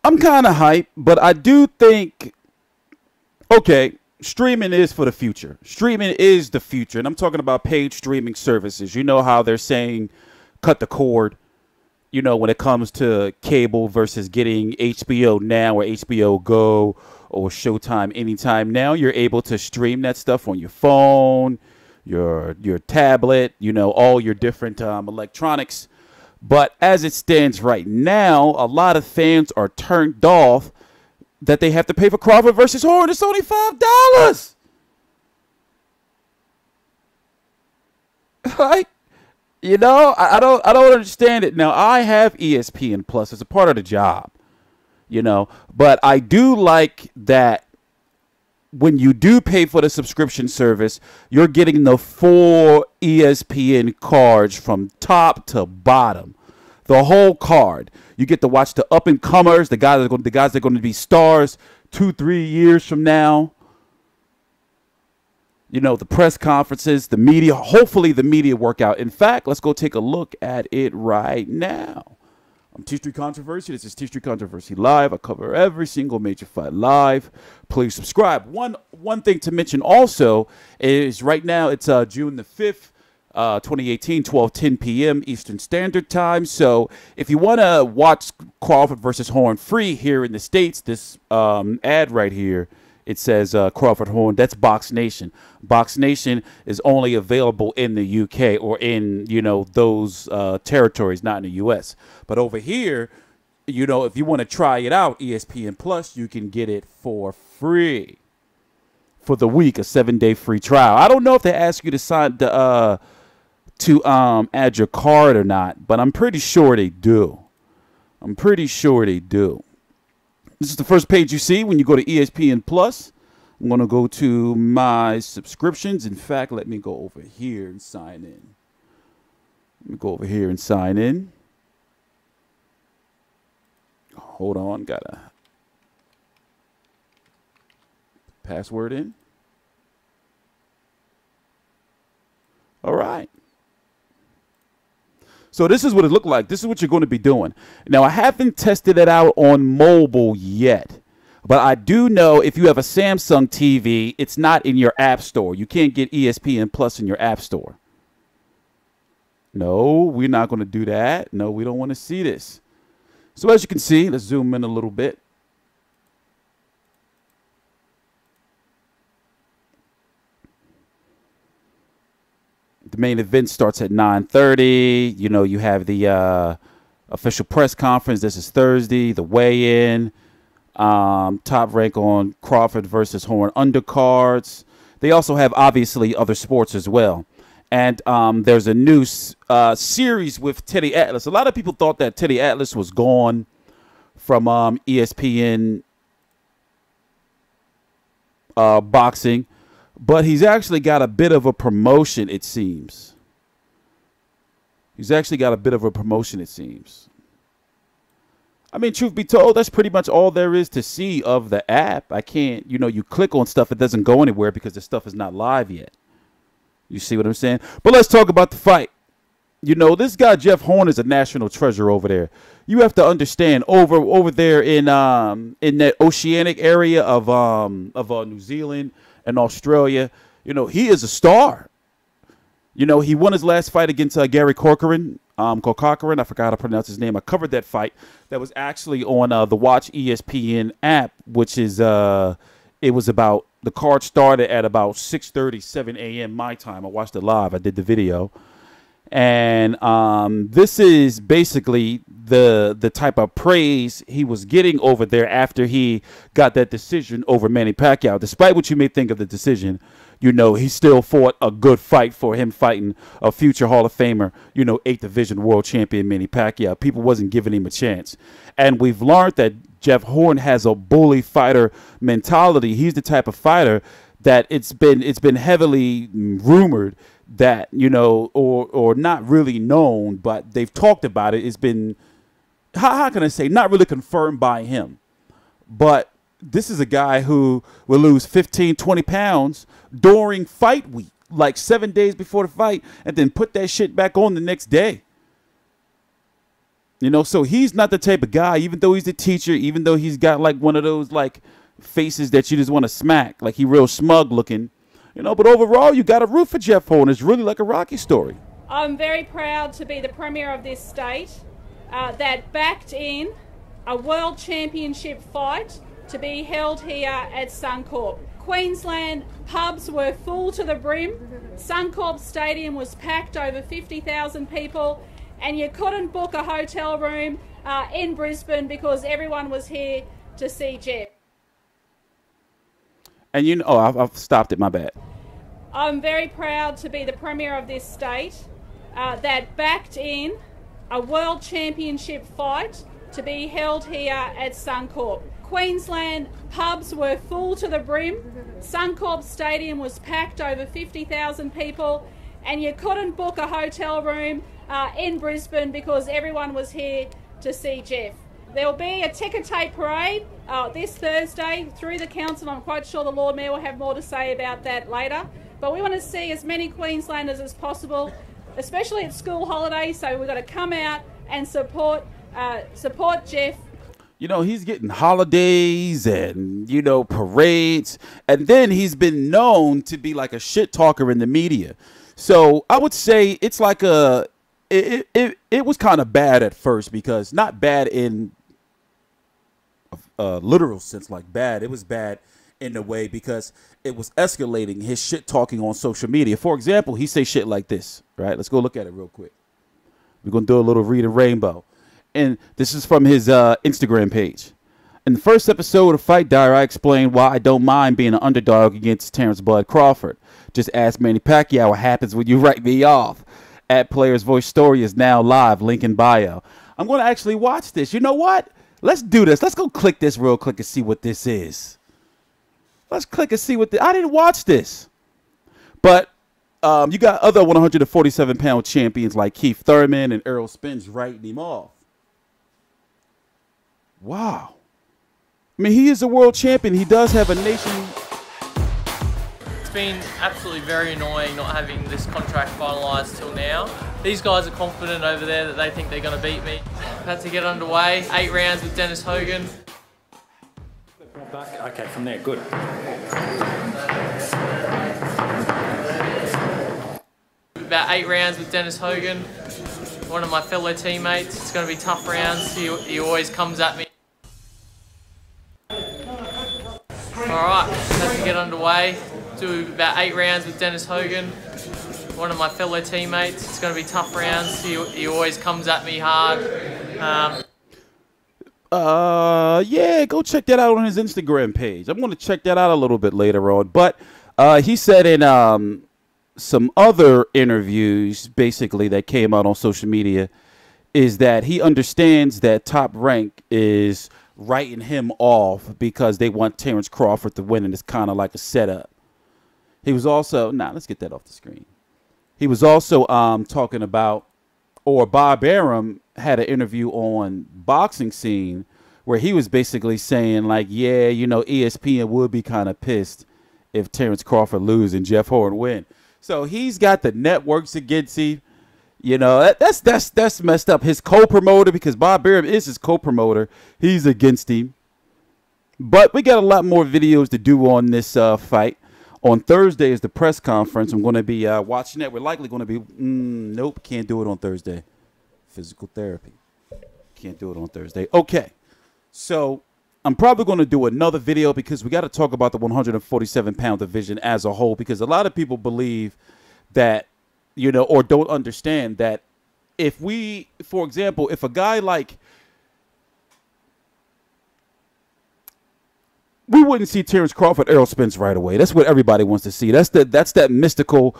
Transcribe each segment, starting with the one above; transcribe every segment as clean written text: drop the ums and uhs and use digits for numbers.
I'm kind of hyped, but I do think, okay, streaming is for the future. Streaming is the future, and I'm talking about paid streaming services. You know how they're saying cut the cord, you know, when it comes to cable versus getting HBO Now or HBO Go or Showtime anytime. Now you're able to stream that stuff on your phone, your tablet, you know, all your different electronics. But as it stands right now, a lot of fans are turned off that they have to pay for Crawford versus Horn. It's only $5. Right? You know, I don't understand it. Now, I have ESPN Plus as a part of the job, you know, but I do like that when you do pay for the subscription service, you're getting the full ESPN cards from top to bottom, the whole card. You get to watch the up and comers, the guys that are going to be stars 2-3 years from now. You know, the press conferences, the media, hopefully the media workout. In fact, let's go take a look at it right now. I'm TstreeT Controversy. This is TstreeT Controversy Live. I cover every single major fight live. Please subscribe. One thing to mention also is right now it's June the 5th, 2018, 12:10 p.m. Eastern Standard Time. So if you want to watch Crawford versus Horn free here in the States, this ad right here, it says Crawford Horn. That's Box Nation. Box Nation is only available in the UK or in, you know, those territories, not in the US. But over here, you know, if you want to try it out, ESPN Plus, you can get it for free for the week, a 7-day free trial. I don't know if they ask you to sign the add your card or not, but I'm pretty sure they do. I'm pretty sure they do. This is the first page you see when you go to ESPN Plus. I'm going to go to my subscriptions. In fact, let me go over here and sign in. Let me go over here and sign in. Hold on, gotta password in. All right. So this is what it looked like. This is what you're going to be doing. Now, I haven't tested it out on mobile yet, but I do know if you have a Samsung TV, it's not in your app store. You can't get ESPN Plus in your app store. No, we're not going to do that. No, we don't want to see this. So as you can see, let's zoom in a little bit. The main event starts at 9:30. You know, you have the official press conference. This is Thursday. The weigh-in. Top rank on Crawford versus Horn undercards. They also have, obviously, other sports as well. And there's a new series with Teddy Atlas. A lot of people thought that Teddy Atlas was gone from ESPN boxing. But he's actually got a bit of a promotion, it seems. He's actually got a bit of a promotion, it seems. I mean, truth be told, that's pretty much all there is to see of the app. I can't, you know, you click on stuff, it doesn't go anywhere because the stuff is not live yet. You see what I'm saying? But let's talk about the fight. You know, this guy, Jeff Horn, is a national treasure over there. You have to understand, over there in that oceanic area of New Zealand and Australia, you know, he is a star. You know, he won his last fight against Gary Corcoran. I forgot how to pronounce his name. I covered that fight. That was actually on the Watch ESPN app, which is it was about, the card started at about 6:37 a.m. my time. I watched it live. I did the video. And this is basically the type of praise he was getting over there after he got that decision over Manny Pacquiao. Despite what you may think of the decision, you know, he still fought a good fight for him fighting a future Hall of Famer, you know, 8th Division world champion Manny Pacquiao. People wasn't giving him a chance. And we've learned that Jeff Horn has a bully fighter mentality. He's the type of fighter that it's been heavily rumored that, you know, or not really known, but they've talked about it. It's been, how can I say, not really confirmed by him. But this is a guy who will lose 15, 20 pounds during fight week. like 7 days before the fight and then put that shit back on the next day. You know, so he's not the type of guy, even though he's a teacher, even though he's got like one of those like faces that you just want to smack, like he real smug looking, you know, but overall you got to root for Jeff Horn. It's really like a Rocky story. I'm very proud to be the Premier of this state that backed in a World Championship fight to be held here at Suncorp. Queensland pubs were full to the brim. Suncorp Stadium was packed, over 50,000 people, and you couldn't book a hotel room in Brisbane because everyone was here to see Jeff. And you know, oh, I've stopped it, my bad. I'm very proud to be the Premier of this state that backed in a World Championship fight to be held here at Suncorp. Queensland pubs were full to the brim. Suncorp Stadium was packed, over 50,000 people, and you couldn't book a hotel room in Brisbane because everyone was here to see Jeff. There will be a ticker tape parade this Thursday through the council. I'm quite sure the Lord Mayor will have more to say about that later. But we want to see as many Queenslanders as possible, especially at school holidays. So we've got to come out and support Jeff. You know, he's getting holidays and, you know, parades. And then he's been known to be like a shit talker in the media. So I would say it's like it was kind of bad at first, because not bad in a literal sense, like bad. It was bad in a way because it was escalating his shit talking on social media. For example, he say shit like this, right? Let's go look at it real quick. We're going to do a little read of Rainbow. And this is from his Instagram page. In the first episode of Fight Diary, I explained why I don't mind being an underdog against Terence Bud Crawford. Just ask Manny Pacquiao what happens when you write me off. At Player's Voice Story is now live, link in bio. I'm going to actually watch this. You know what? Let's do this. Let's go click this real quick and see what this is. Let's click and see what I didn't watch this. But you got other 147-pound champions like Keith Thurman and Errol Spence writing him off. Wow. I mean, he is a world champion. He does have a nation. It's been absolutely very annoying not having this contract finalised till now. These guys are confident over there that they think they're going to beat me. About to get underway. 8 rounds with Dennis Hogan. Okay, from there, good. About 8 rounds with Dennis Hogan, one of my fellow teammates. It's going to be tough rounds. He always comes at me. Alright, about to get underway. Do about 8 rounds with Dennis Hogan, one of my fellow teammates. It's going to be tough rounds. He always comes at me hard. Yeah, go check that out on his Instagram page. I'm going to check that out a little bit later on. But he said in some other interviews, basically, that came out on social media, is that he understands that Top Rank is writing him off because they want Terence Crawford to win, and it's kind of like a setup. He was also, let's get that off the screen. He was also talking about, or Bob Arum had an interview on Boxing Scene where he was basically saying, like, yeah, you know, ESPN would be kind of pissed if Terence Crawford lose and Jeff Horn win. So he's got the networks against him. You know, that's messed up. His co-promoter, because Bob Arum is his co-promoter, he's against him. But we got a lot more videos to do on this fight. On Thursday is the press conference. I'm going to be watching that. We're likely going to be, nope, can't do it on Thursday. Physical therapy. Can't do it on Thursday. Okay, so I'm probably going to do another video because we got to talk about the 147-pound division as a whole, because a lot of people believe that, you know, or don't understand that if we, for example, if a guy like, we wouldn't see Terence Crawford, Errol Spence right away. That's what everybody wants to see. That's that mystical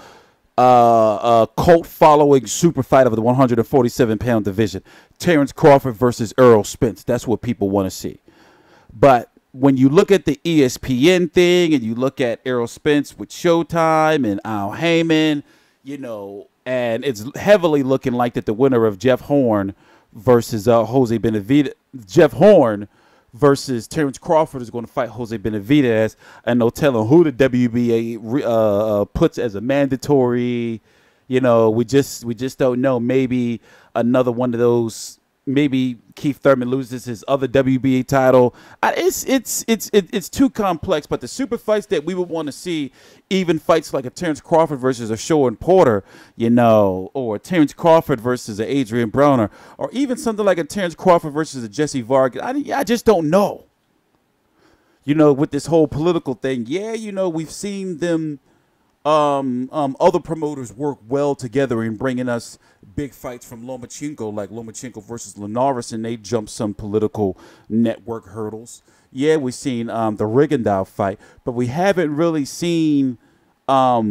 cult following super fight of the 147-pound division. Terence Crawford versus Errol Spence. That's what people want to see. But when you look at the ESPN thing and you look at Errol Spence with Showtime and Al Heyman, you know, and it's heavily looking like that the winner of Jeff Horn versus Jose Benavidez, Jeff Horn versus Terence Crawford is going to fight Jose Benavidez, and no telling who the WBA puts as a mandatory. You know, we just don't know. Maybe another one of those. Maybe Keith Thurman loses his other WBA title. It's too complex. But the super fights that we would want to see, even fights like a Terence Crawford versus a Sean Porter, you know, or a Terence Crawford versus a Adrian Broner, or even something like a Terence Crawford versus a Jesse Vargas. I just don't know. You know, with this whole political thing, yeah, you know, we've seen them. Other promoters work well together in bringing us big fights from Lomachenko, like Lomachenko versus Linares, and they jumped some political network hurdles. Yeah, we've seen the Rigondeaux fight, but we haven't really seen Al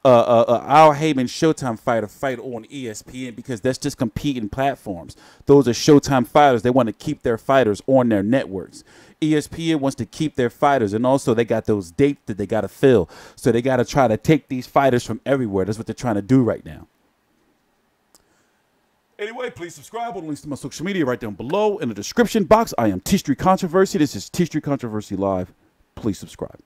Heyman Showtime fight on ESPN, because that's just competing platforms. Those are Showtime fighters. They want to keep their fighters on their networks. ESPN wants to keep their fighters, and also they got those dates that they got to fill. So they got to try to take these fighters from everywhere. That's what they're trying to do right now. Anyway, please subscribe. All the links to my social media right down below in the description box. I am TstreeT Controversy. This is TstreeT Controversy Live. Please subscribe.